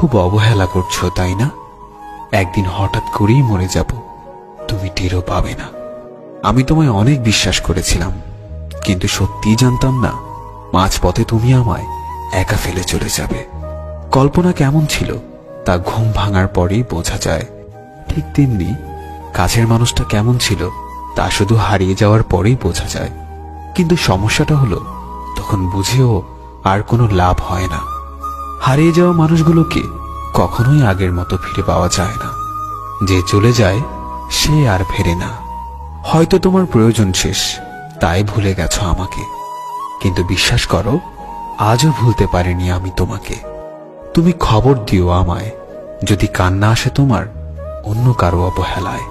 খুব অবহেলা করছো, তাই না? একদিন হঠাৎ করেই মরে যাব, তুমি টেরও পাবে না। আমি তোমায় অনেক বিশ্বাস করেছিলাম, কিন্তু সত্যিই জানতাম না মাঝপথে তুমি আমায় একা ফেলে চলে যাবে। কল্পনা কেমন ছিল তা ঘুম ভাঙার পরেই বোঝা যায়, ঠিক তেমনি কাছের মানুষটা কেমন ছিল তা শুধু হারিয়ে যাওয়ার পরেই বোঝা যায়। কিন্তু সমস্যাটা হলো, তখন বুঝেও আর কোনো লাভ হয় না। হারিয়ে যাওয়া মানুষগুলোকে কখনোই আগের মতো ফিরে পাওয়া যায় না। যে চলে যায় সে আর ফেরে না। হয়তো তোমার প্রয়োজন শেষ, তাই ভুলে গেছো আমাকে, কিন্তু বিশ্বাস করো, আজও ভুলতে পারিনি আমি তোমাকে। তুমি খবর দিও আমায় যদি কান্না আসে তোমার অন্য কারো অবহেলায়।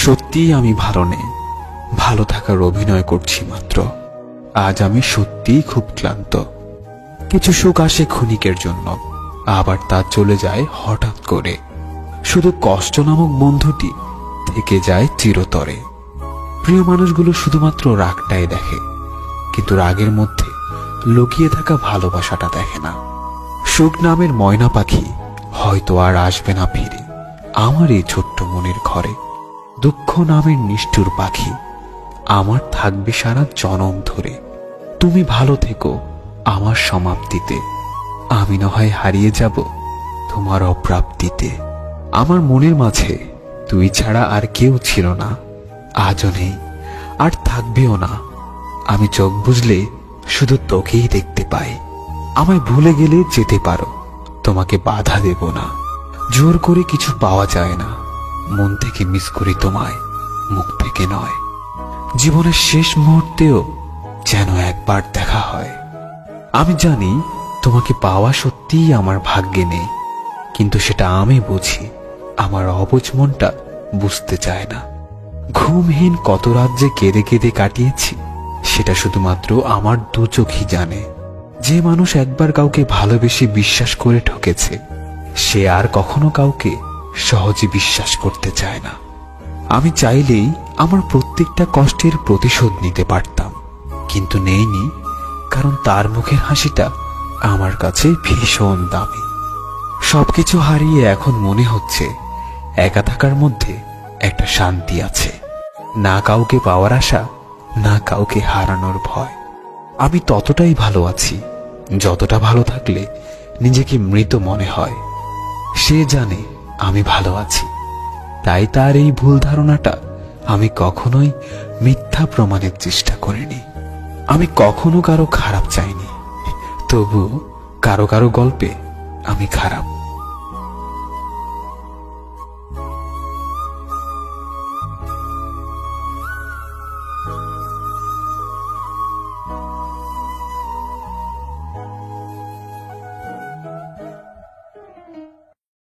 সত্যিই আমি ভালো নেই, ভালো থাকার অভিনয় করছি মাত্র। আজ আমি সত্যিই খুব ক্লান্ত। কিছু সুখ আসে ক্ষণিকের জন্য, আবার তা চলে যায় হঠাৎ করে। শুধু কষ্ট নামক বন্ধুটি থেকে যায় চিরতরে। প্রিয় মানুষগুলো শুধুমাত্র রাগটাই দেখে, কিন্তু রাগের মধ্যে লুকিয়ে থাকা ভালোবাসাটা দেখে না। সুখ নামের ময়না পাখি হয়তো আর আসবে না ফিরে আমার এই ছোট্ট মনের ঘরে। দুঃখ নামের নিষ্ঠুর পাখি আমার থাকবে সারা জনম ধরে। তুমি ভালো থেকো আমার সমাপ্তিতে, আমি না হয় হারিয়ে যাব তোমার অপ্রাপ্তিতে। আমার মনের মাঝে তুই ছাড়া আর কেউ ছিল না, আজও নেই আর থাকবেও না। আমি চোখ বুঝলে শুধু তোকেই দেখতে পাই। আমায় ভুলে গেলে যেতে পারো, তোমাকে বাধা দেব না। জোর করে কিছু পাওয়া যায় না, মন থেকে মিস করি তোমায়, মুখ থেকে নয়। জীবনের শেষ মুহূর্তেও যেন একবার দেখা হয়। আমি জানি তোমাকে পাওয়া সত্যিই আমার ভাগ্যে নেই, কিন্তু সেটা আমি বুঝি, আমার অবুঝ মনটা বুঝতে চায় না। ঘুমহীন কত রাত যে কেঁদে কেঁদে কাটিয়েছি সেটা শুধুমাত্র আমার দু চোখই জানে। যে মানুষ একবার কাউকে ভালোবেসে বিশ্বাস করে ঠকেছে, সে আর কখনো কাউকে সহজে বিশ্বাস করতে চায় না। আমি চাইলেই আমার প্রত্যেকটা কষ্টের প্রতিশোধ নিতে পারতাম, কিন্তু নেইনি, কারণ তার মুখের হাসিটা আমার কাছে ভীষণ দামি। সবকিছু হারিয়ে এখন মনে হচ্ছে একা থাকার মধ্যে একটা শান্তি আছে। না কাউকে পাওয়ার আশা, না কাউকে হারানোর ভয়। আমি ততটাই ভালো আছি যতটা ভালো থাকলে নিজেকে মৃত মনে হয়। সে জানে আমি ভালো আছি, তাই তার এই ভুল ধারণাটা আমি কখনোই মিথ্যা প্রমাণের চেষ্টা করিনি। আমি কখনো কারো খারাপ চাইনি, তবু কারো কারো গল্পে আমি খারাপ।